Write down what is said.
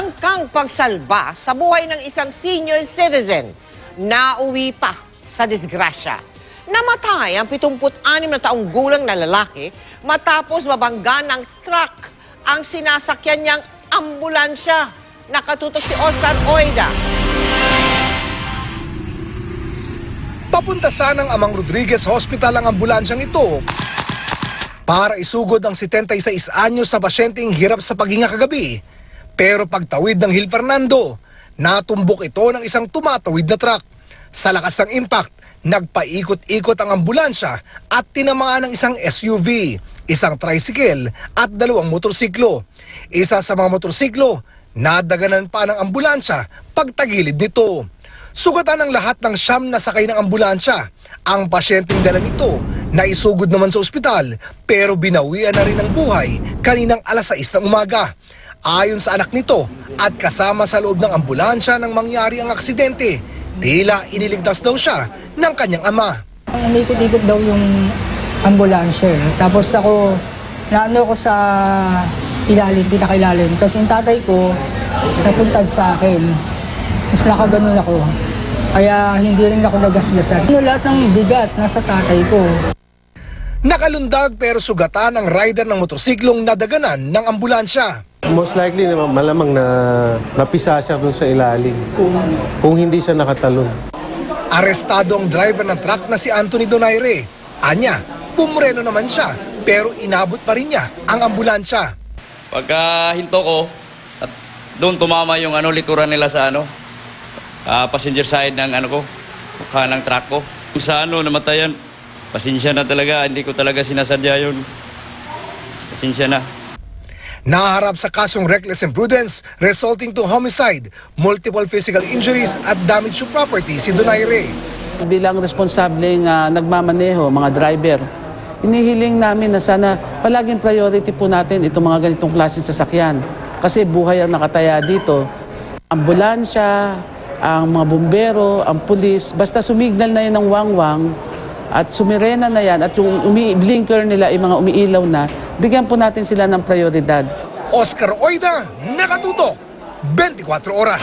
Tangkang pagsalba sa buhay ng isang senior citizen. Nauwi pa sa disgrasya. Namatay ang 76 na taong gulang na lalaki matapos mabangga ng truck ang sinasakyan niyang ambulansya. Nakatutok si Oscar Oida. Papunta sanang Amang Rodriguez Hospital ang ambulansyang ito para isugod ang 76 anyos na pasyenteng hirap sa paghinga kagabi. Pero pagtawid ng Hill Fernando, natumbok ito ng isang tumatawid na truck. Sa lakas ng impact, nagpaikot-ikot ang ambulansya at tinamaan ng isang SUV, isang tricycle at 2 motorsiklo. Isa sa mga motorsiklo, nadaganan pa ng ambulansya pagtagilid nito. Sugatan ang lahat ng 9 na sakay ng ambulansya. Ang pasyenteng dala nito naisugod naman sa ospital pero binawian na rin ng buhay kaninang alas 6 ng umaga. Ayon sa anak nito at kasama sa loob ng ambulansya nang mangyari ang aksidente, tila iniligtas daw siya ng kanyang ama. Umikot-ikot daw yung ambulansya. Tapos naano ko sa pinakailalim. Kasi yung tatay ko, napuntad sa akin. Tapos nakaganon ako. Kaya hindi rin ako nagasgasan. Lahat ng bigat nasa tatay ko. Nakalundag pero sugatan ang rider ng motorsiklong nadaganan ng ambulansya. Most likely, malamang na napisa siya dun sa ilalim kung hindi siya nakatalon. Arestado ang driver ng truck na si Anthony Donaire. Anya, pumreno naman siya pero inabot pa rin niya ang ambulansya. Pagka hinto ko, at doon tumama yung likuran nila sa passenger side ng mukha ng truck ko. Sa namatayan, pasensya na talaga, hindi ko talaga sinasadya yun. Pasensya na. Naharap sa kasong reckless imprudence resulting to homicide, multiple physical injuries at damage to property si Donaire. Bilang responsableng nagmamaneho, mga driver, hinihiling namin na sana palaging priority po natin itong mga ganitong klaseng sasakyan. Kasi buhay ang nakataya dito. Ambulansya, ang mga bumbero, ang pulis, basta sumignal na yan ng wangwang at sumirena na yan at yung blinker nila ay mga umiilaw na, bigyan po natin sila ng prioridad. Oscar Oida, nakatutok, 24 oras.